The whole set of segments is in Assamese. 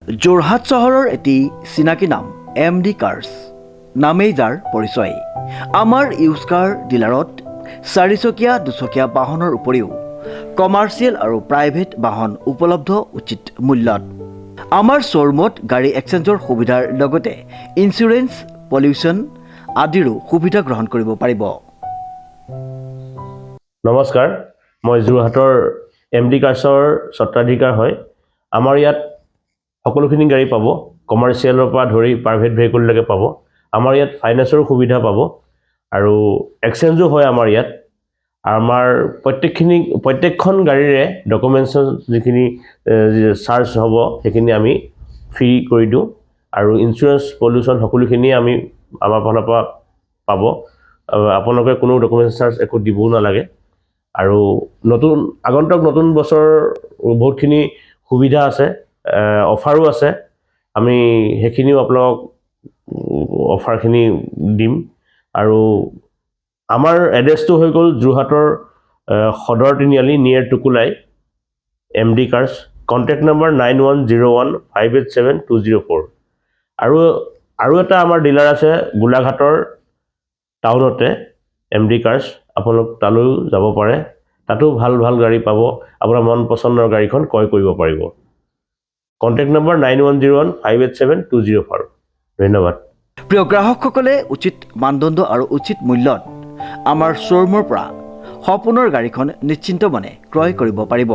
যোৰহাট চহৰৰ এটি চিনাকি নাম MD কাৰ্ছ নামেই যাৰ পৰিচয়। আমাৰ ইউজ কাৰ ডিলাৰত চাৰিচকীয়া দুচকীয়া বাহনৰ উপৰিও কমাৰ্চিয়েল আৰু প্ৰাইভেট বাহন উপলব্ধ উচিত মূল্যত। আমাৰ শ্ব'ৰুমত গাড়ী এক্সচেঞ্জৰ সুবিধাৰ লগতে ইঞ্চুৰেঞ্চ, পলিউশ্যন আদিৰো সুবিধা গ্ৰহণ কৰিব পাৰিব। নমস্কাৰ, মই যোৰহাটৰ MD কাৰ্ছৰ স্বত্বাধিকাৰ হয়। আমাৰ ইয়াত সকলোখিনি গাড়ী পাব, কমাৰ্চিয়েলৰ পৰা ধৰি প্ৰাইভেট ভেহিকুললৈকে পাব। আমাৰ ইয়াত ফাইনেন্সৰো সুবিধা পাব আৰু এক্সচেঞ্জো হয় আমাৰ ইয়াত। আমাৰ প্ৰত্যেকখন গাড়ীৰে ডকুমেণ্টছৰ যিখিনি চাৰ্জ হ'ব সেইখিনি আমি ফ্ৰী কৰি দিওঁ আৰু ইঞ্চুৰেঞ্চ, পলিউশ্যন সকলোখিনিয়ে আমি আমাৰ ফালৰ পৰা পাব। আপোনালোকে কোনো ডকুমেণ্টছ চাৰ্জ একো দিবও নালাগে। আৰু আগন্তুক নতুন বছৰ বহুতখিনি সুবিধা আছে, অফাৰো আছে। আমি সেইখিনিও আপোনালোকক অফাৰখিনি দিম। আৰু আমাৰ এড্ৰেছটো হৈ গ'ল যোৰহাটৰ সদৰ তিনিআলি নিয়েৰ টুকুলাই, MD কাৰ্ছ। Contact number 9101587204। আৰু এটা আমাৰ ডিলাৰ আছে গোলাঘাটৰ টাউনতে, MD কাৰ্ছ। আপোনালোক তালৈও যাব পাৰে, তাতো ভাল ভাল গাড়ী পাব। আপোনাৰ মন পচন্দৰ গাড়ীখন ক্ৰয় কৰিব পাৰিব। Contact number 9101587204। ধন্যবাদ। প্ৰিয় গ্ৰাহকসকলে উচিত মানদণ্ড আৰু উচিত মূল্যত আমাৰ শ্ব'ৰুমৰ পৰা সপোনৰ গাড়ীখন নিশ্চিন্ত মনে ক্ৰয় কৰিব পাৰিব।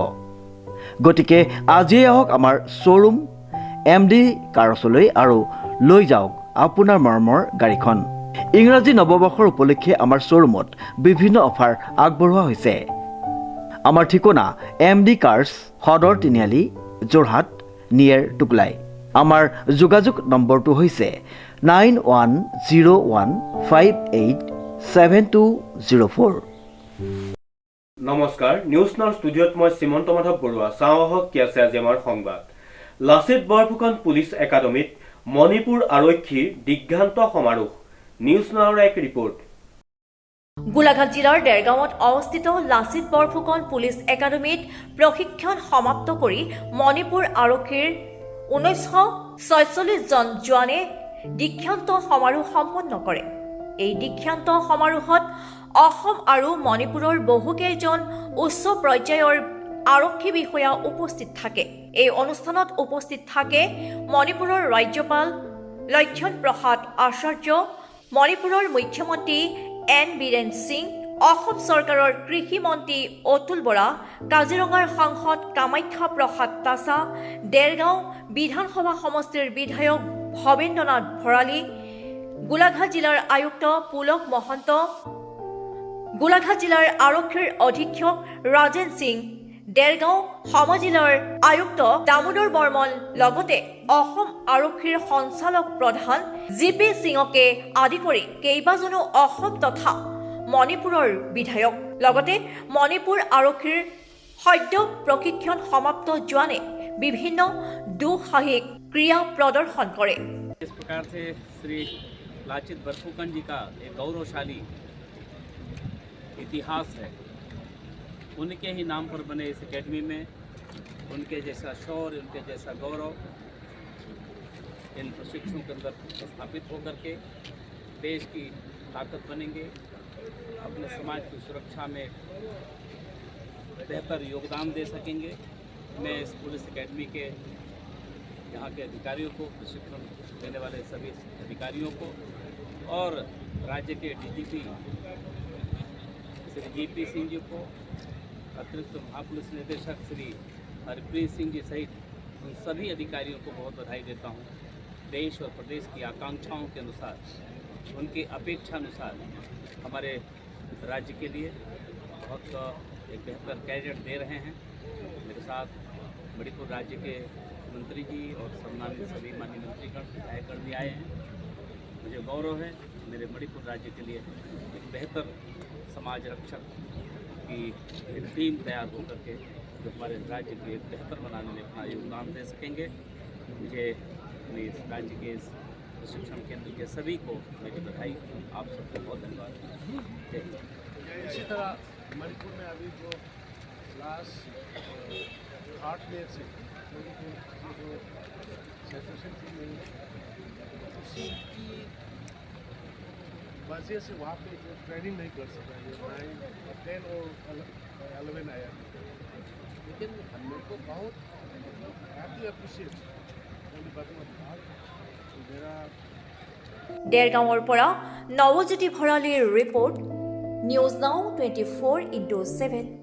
গতিকে আজিয়ে আহক আমাৰ শ্ব'ৰুম MD কাৰ্ছলৈ আৰু লৈ যাওক আপোনাৰ মৰমৰ গাড়ীখন। ইংৰাজী নৱবৰ্ষৰ উপলক্ষে আমাৰ শ্ব'ৰুমত বিভিন্ন অফাৰ আগবঢ়োৱা হৈছে। আমাৰ ঠিকনা MD কাৰ্ছ, সদৰ তিনিআলি, যোৰহাট, নিয়েৰ টুকুলাই। আমাৰ যোগাযোগ নম্বৰটো হৈছে 9101587204। নমস্কাৰ, নিউজ নাও ষ্টুডিঅ'ত মই শ্ৰীমন্ত মাধৱ বৰুৱা। চাওঁ আহক কি আছে আজি আমাৰ সংবাদ। লাচিত বৰফুকন পুলিচ একাডেমীত মণিপুৰ আৰক্ষীৰ দীক্ষান্ত সমাৰোহ। নিউজ নাওৰ এক ৰিপৰ্ট। গোলাঘাট জিলাৰ দেৰগাঁৱত অৱস্থিত লাচিত বৰফুকন পুলিচ একাডেমীত প্ৰশিক্ষণ সমাপ্ত কৰি মণিপুৰ আৰক্ষীৰ 1946 জন জোৱানে দীক্ষান্ত সমাৰোহ সম্পন্ন কৰে। এই দীক্ষান্ত সমাৰোহত অসম আৰু মণিপুৰৰ বহুকেইজন উচ্চ পৰ্যায়ৰ আৰক্ষী বিষয়া উপস্থিত থাকে। এই অনুষ্ঠানত উপস্থিত থাকে মণিপুৰৰ ৰাজ্যপাল লক্ষ্মণ প্ৰসাদ আচাৰ্য, মণিপুৰৰ মুখ্যমন্ত্ৰী N বীৰেন সিং, অসম চৰকাৰৰ কৃষি মন্ত্ৰী অতুল বৰা, কাজিৰঙাৰ সাংসদ কামাখ্যা প্ৰসাদ তাছা, দেৰগাঁও বিধানসভা সমষ্টিৰ বিধায়ক ভৱেন্দ্ৰনাথ ভৰালী, গোলাঘাট জিলাৰ আয়ুক্ত পুলক মহন্ত, গোলাঘাট জিলাৰ আৰক্ষীৰ অধীক্ষক ৰাজেন সিং, দেৰগাঁও সমজিলাৰ আয়ুক্ত দামোদৰ বৰ্মন, লগতে অসম আৰক্ষীৰ সঞ্চালক প্ৰধান GP সিঙকে আদি কৰি কেইবাজনো অসম তথা মণিপুৰৰ বিধায়ক, লগতে মণিপুৰ আৰক্ষীৰ সদ্য প্ৰশিক্ষণ সমাপ্ত জোৱানে বিভিন্ন দুঃসাহসিক ক্रिया प्रदर्शन करे। इस प्रकार से श्री लाचित बरफुकन जी का एक गौरवशाली इतिहास है। उनके ही नाम पर बने इस एकेडमी में उनके जैसा शौर्य, उनके जैसा गौरव इन प्रशिक्षुओं के अंदर स्थापित होकर के देश की ताकत बनेंगे, अपने समाज की सुरक्षा में बेहतर योगदान दे सकेंगे। मैं इस पुलिस एकेडमी के यहाँ के अधिकारियों को, प्रशिक्षण देने वाले सभी अधिकारियों को और राज्य के DGP श्री GP सिंह जी को, अतिरिक्त महापुलिस निदेशक श्री हरप्रीत सिंह जी सहित उन सभी अधिकारियों को बहुत बधाई देता हूँ। देश और प्रदेश की आकांक्षाओं के अनुसार, उनकी अपेक्षा अनुसार हमारे राज्य के लिए बहुत एक बेहतर कैडेट दे रहे हैं। मेरे साथ मणिपुर राज्य के मंत्री जी और सम्मानित सभी माननीय मंत्रीगण, विधायकगण भी आए हैं। मुझे गौरव है मेरे मणिपुर राज्य के लिए एक बेहतर समाज रक्षक की एक टीम तैयार होकर के जो हमारे राज्य को एक बेहतर बनाने में अपना योगदान दे सकेंगे। मुझे अपने इस राज्य के इस प्रशिक्षण केंद्र के सभी को मेरी बधाई। आप सबको बहुत धन्यवाद। जय हिंद। इसी तरह मणिपुर में अभी जो लास्ट 8 डेज से जो वजह से वहाँ पे जो ट्रेनिंग नहीं कर सका, जो 9, 10 और 11 आया, लेकिन मेरे को बहुत हैप्पी अप्रिशिएट मेरा ডেৰগাঁৱৰ পৰা নৱজ্যোতি ভৰালীৰ ৰিপৰ্ট, নিউজ নাও 24/7।